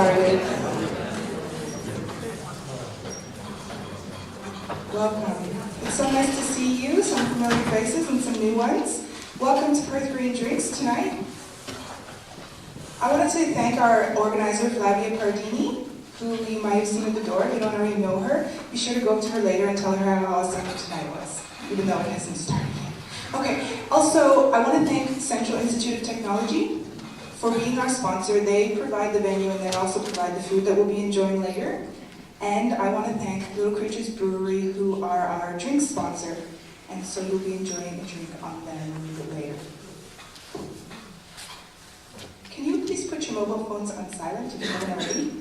started. Welcome. It's so nice to see you, some familiar faces and some new ones. Welcome to Perth Green Drinks tonight. I wanted to thank our organizer, Flavia Pardini, who you might have seen at the door. If you don't already know her, be sure to go up to her later and tell her how awesome tonight was, even though it hasn't started yet. Okay, also, I want to thank Central Institute of Technology for being our sponsor. They provide the venue and they also provide the food that we'll be enjoying later. And I want to thank Little Creatures Brewery, who are our drink sponsor. And so you'll be enjoying a drink on them a little bit later. Can you please put your mobile phones on silent if you haven't already?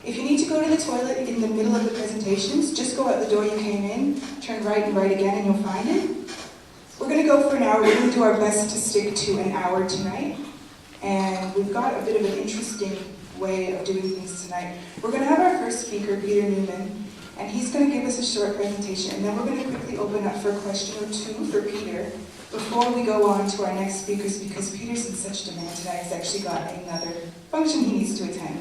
If you need to go to the toilet in the middle of the presentations, just go out the door you came in, turn right and right again and you'll find it. We're going to go for an hour. We're going to do our best to stick to an hour tonight. And we've got a bit of an interesting way of doing things tonight. We're going to have our first speaker, Peter Newman, and he's going to give us a short presentation, and then we're going to quickly open up for a question or two for Peter before we go on to our next speakers, because Peter's in such demand tonight. He's actually got another function he needs to attend.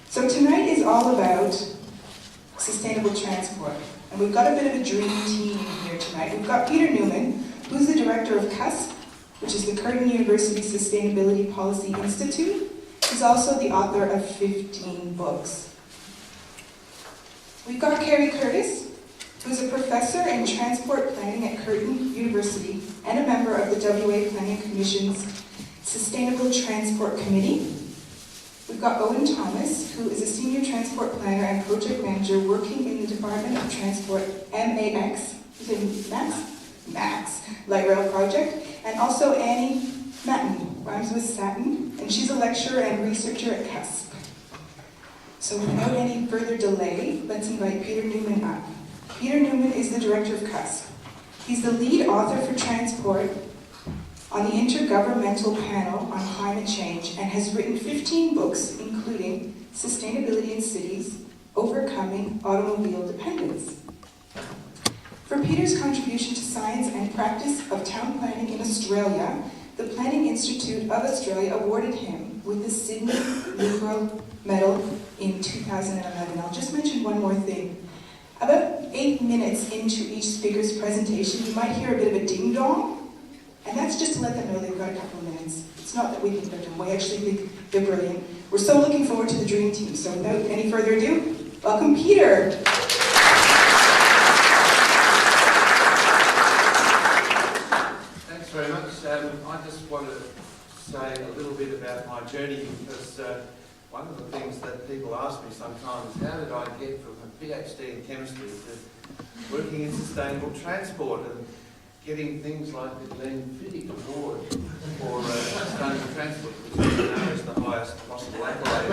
So tonight is all about sustainable transport, and we've got a bit of a dream team here tonight. We've got Peter Newman, who's the director of CUSP, which is the Curtin University Sustainability Policy Institute. He's also the author of 15 books. We've got Carrie Curtis, who's a professor in transport planning at Curtin University and a member of the WA Planning Commission's Sustainable Transport Committee. We've got Owen Thomas, who is a senior transport planner and project manager working in the Department of Transport MAX, is it MAX Light Rail Project, and also Annie Matten, rhymes with satin, and she's a lecturer and researcher at CUSP. So without any further delay, let's invite Peter Newman up. Peter Newman is the director of CUSP. He's the lead author for transport on the Intergovernmental Panel on Climate Change and has written 15 books, including Sustainability in Cities, Overcoming Automobile Dependence. For Peter's contribution to science and practice of town planning in Australia, the Planning Institute of Australia awarded him with the Sydney Liberal Medal in 2011. I'll just mention one more thing. About 8 minutes into each speaker's presentation, you might hear a bit of a ding-dong, and that's just to let them know they've got a couple of minutes. It's not that we think they're dumb, we actually think they're brilliant. We're so looking forward to the dream team, so without any further ado, welcome Peter. Thanks very much. I just want to say a little bit about my journey, because one of the things that people ask me sometimes is how did I get from a PhD in chemistry to working in sustainable transport and getting things like the Glenfiddich Award for sustainable transport, which is known as the highest possible accolade.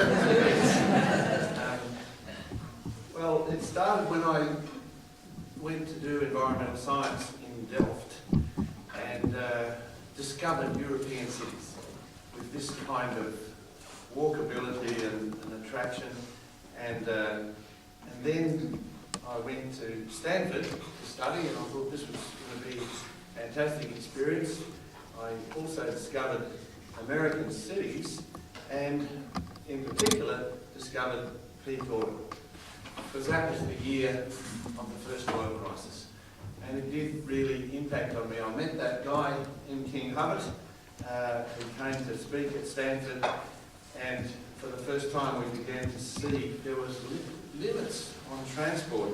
Well, it started when I went to do environmental science in Delft and discovered European cities with this kind of walkability and attraction, and then I went to Stanford to study, and I thought this was going to be a fantastic experience. I also discovered American cities, and in particular discovered peak oil, because that was the year of the first oil crisis, and it did really impact on me. I met that guy in King Hubbard who came to speak at Stanford, and for the first time we began to see there was limits on transport,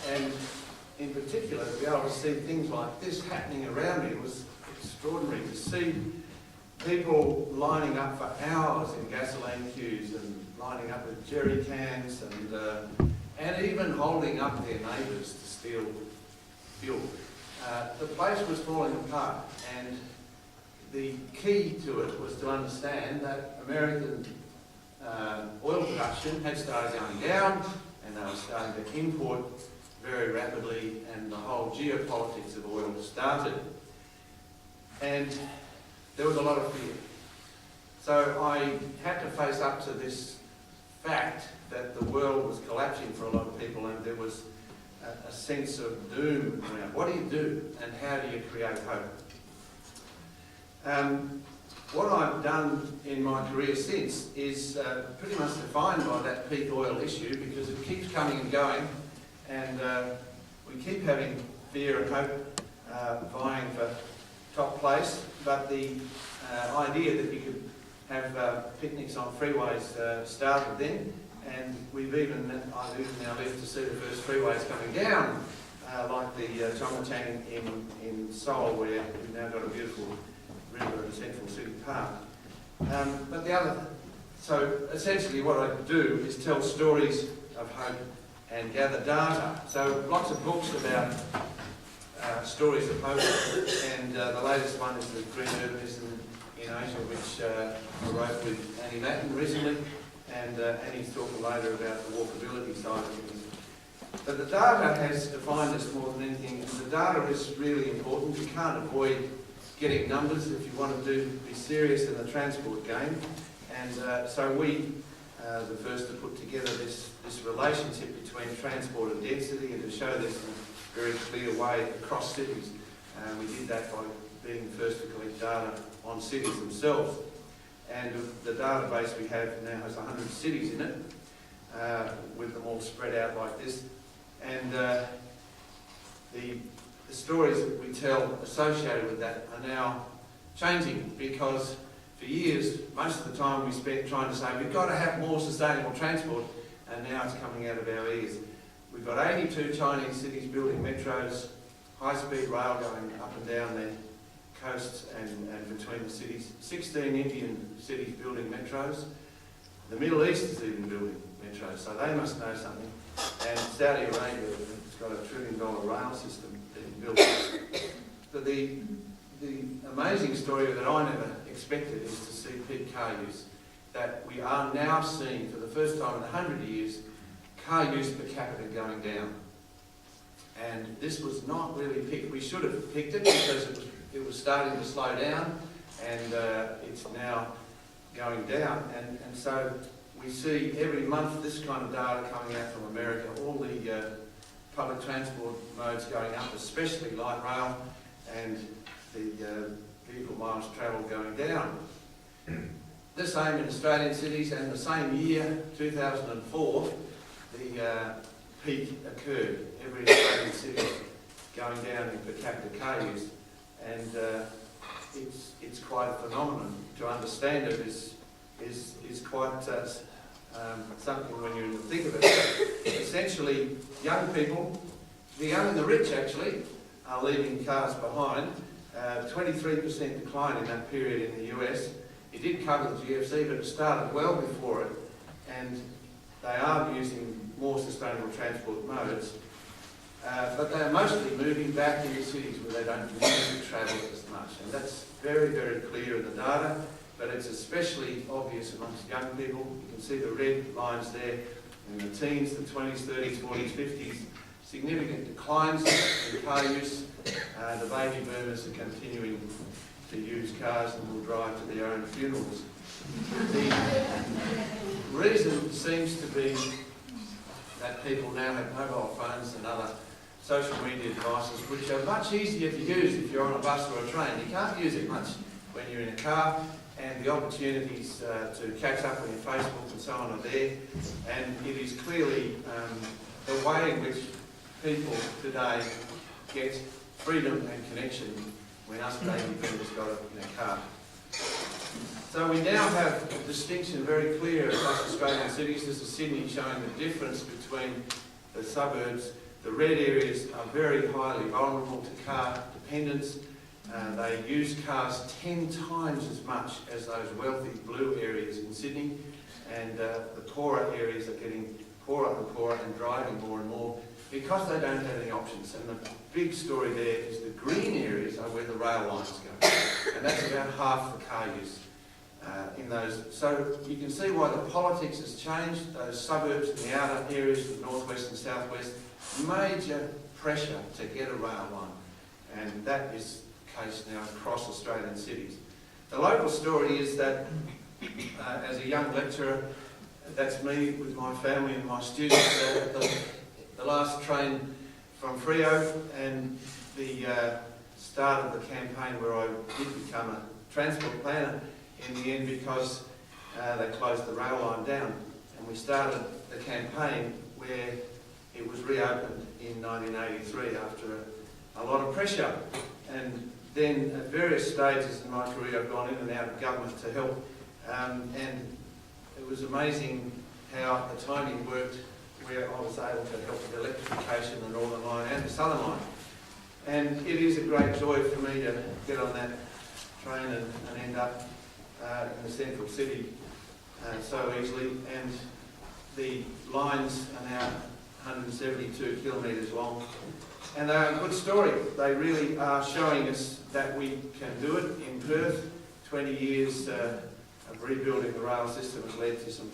and in particular to be able to see things like this happening around me. It was extraordinary to see people lining up for hours in gasoline queues and lining up with jerry cans and even holding up their neighbours to steal fuel. The place was falling apart, and the key to it was to understand that American oil production had started going down, and they were starting to import very rapidly, and the whole geopolitics of oil started. And there was a lot of fear. So I had to face up to this fact that the world was collapsing for a lot of people, and there was a sense of doom around. What do you do, and how do you create hope? what I've done in my career since is pretty much defined by that peak oil issue, because it keeps coming and going, and we keep having fear and hope vying for top place. But the idea that you could have picnics on freeways started then, and I've even now lived to see the first freeways coming down, like the Chongmatang in Seoul, where we've now got a beautiful river in Central City Park. So essentially what I do is tell stories of hope and gather data. So lots of books about stories of hope, and the latest one is the Green Urbanism in Asia, which I wrote with Annie Matten recently, and Annie's talking later about the walkability side of things. But the data has defined us more than anything, and the data is really important. You can't avoid getting numbers if you want to be serious in the transport game. And so we the first to put together this relationship between transport and density, and to show this in a very clear way across cities. We did that by being the first to collect data on cities themselves. And the database we have now has 100 cities in it, with them all spread out like this. And the stories that we tell associated with that are now changing, because for years, most of the time we spent trying to say we've got to have more sustainable transport, and now it's coming out of our ears. We've got 82 Chinese cities building metros, high-speed rail going up and down their coasts and between the cities, 16 Indian cities building metros. The Middle East is even building metros, so they must know something. And Saudi Arabia has got a $1 trillion rail system being built. But the amazing story that I never expected is to see peak car use. That we are now seeing, for the first time in 100 years, car use per capita going down. And this was not really picked. We should have picked it because it was starting to slow down, and it's now going down. And so we see every month this kind of data coming out from America, all the public transport modes going up, especially light rail, and the vehicle miles travelled going down. The same in Australian cities, and the same year, 2004, the peak occurred. Every Australian city going down in per capita car use, and it's quite a phenomenon. To understand it is quite something when you think of it. Essentially, young people, the young and the rich actually, are leaving cars behind. 23% decline in that period in the US. It did cover the GFC, but it started well before it, and they are using more sustainable transport modes. But they are mostly moving back into cities where they don't need to travel as much, and that's very, very clear in the data, but it's especially obvious amongst young people. You can see the red lines there in the teens, the 20s, 30s, 40s, 50s, significant declines in car use. The baby boomers are continuing to use cars and will drive to their own funerals. The reason seems to be that people now have mobile phones and other social media devices, which are much easier to use if you're on a bus or a train. You can't use it much when you're in a car, and the opportunities to catch up on your Facebook and so on are there. And it is clearly the way in which people today get freedom and connection when us baby boomers got it in a car. So we now have a distinction very clear across Australian cities. This is Sydney showing the difference between the suburbs. The red areas are very highly vulnerable to car dependence. They use cars 10 times as much as those wealthy blue areas in Sydney, and the poorer areas are getting poorer and poorer and driving more and more because they don't have any options. And the big story there is the green areas are where the rail lines go, and that's about half the car use in those. So you can see why the politics has changed. Those suburbs in the outer areas, the northwest and southwest, major pressure to get a rail line, and that is the case now across Australian cities. The local story is that as a young lecturer, that's me with my family and my students at the last train from Freo, and the start of the campaign where I did become a transport planner. in the end because they closed the rail line down. And we started the campaign where it was reopened in 1983 after a lot of pressure. And then at various stages in my career I've gone in and out of government to help. And it was amazing how the timing worked, where I was able to help with electrification of the Northern Line and the Southern Line. And it is a great joy for me to get on that train and end up in the central city so easily. And the lines are now 172 kilometres long. And they're a good story. They really are showing us that we can do it in Perth. 20 years of rebuilding the rail system has led to some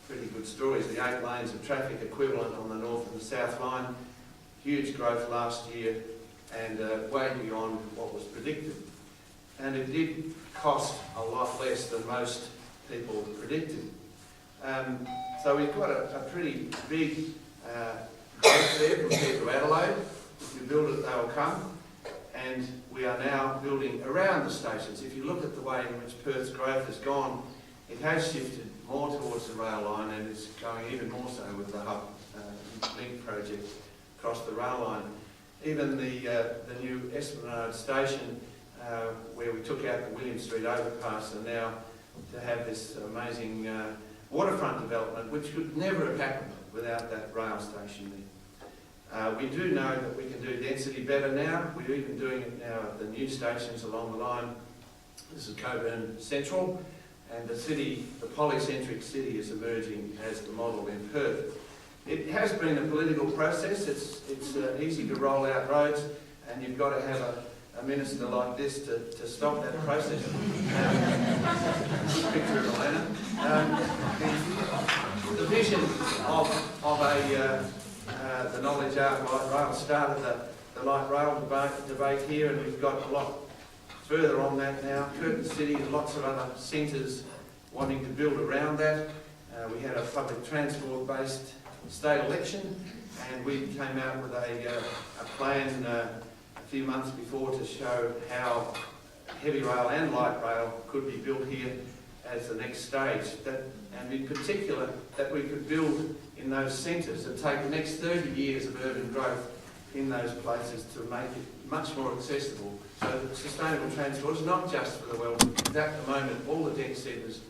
pretty good stories. The 8 lanes of traffic equivalent on the north and the south line, huge growth last year, and way beyond what was predicted. And it did cost a lot less than most people predicted. So we've got a pretty big growth there compared to Adelaide. If you build it, they'll come. And we are now building around the stations. If you look at the way in which Perth's growth has gone, it has shifted more towards the rail line, and it's going even more so with the Hub Link project across the rail line. Even the new Esplanade station, where we took out the William Street overpass, and now to have this amazing waterfront development, which could never have happened without that rail station there. We do know that we can do density better now. We're even doing it now at the new stations along the line. This is Coburn Central, and the city, the polycentric city, is emerging as the model in Perth. It has been a political process. It's easy to roll out roads, and you've got to have a minister like this to stop that process. Good picture of Elena. The vision of the Knowledge Arc light rail started the light rail debate here, and we've got a lot further on that now. Curtin City and lots of other centres wanting to build around that. We had a public transport based state election, and we came out with a plan a few months before to show how heavy rail and light rail could be built here as the next stage, and in particular that we could build in those centres and take the next 30 years of urban growth in those places to make it much more accessible, so that sustainable transport is not just for the wealthy. At the moment, all the dense centres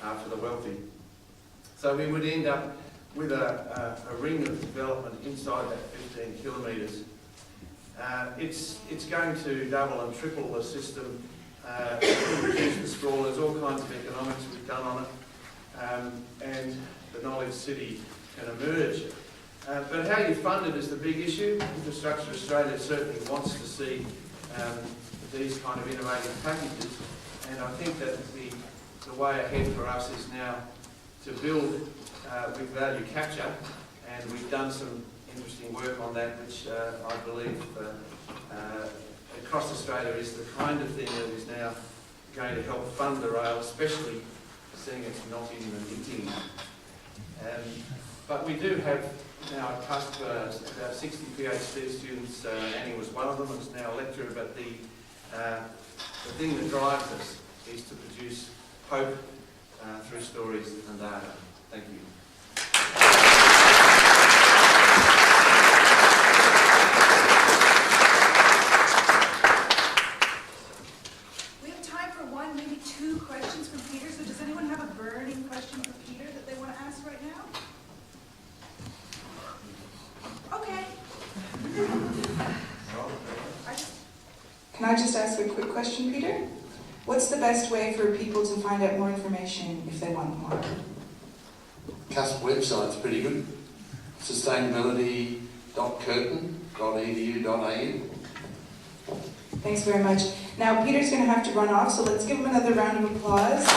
are for the wealthy. So we would end up with a ring of development inside that 15 kilometres. It's going to double and triple the system, reduce the sprawl. There's all kinds of economics we've done on it, and the Knowledge City can emerge. But how you fund it is the big issue. Infrastructure Australia certainly wants to see these kind of innovative packages, and I think that the way ahead for us is now to build with value capture, and we've done some interesting work on that, which I believe across Australia is the kind of thing that is now going to help fund the rail, especially seeing it's not in the knitting. But we do have now at cusp about 60 PhD students. Annie was one of them, is now a lecturer, but the thing that drives us is to produce hope through stories and data. Thank you. We have time for one, maybe two questions from Peter. So does anyone have a burning question for Peter that they want to ask right now? Okay. Can I just ask a quick question, Peter? What's the best way for people to find out more information if they want more? CUSP website's pretty good. sustainability.curtin.edu.au. Thanks very much. Now, Peter's going to have to run off, so let's give him another round of applause.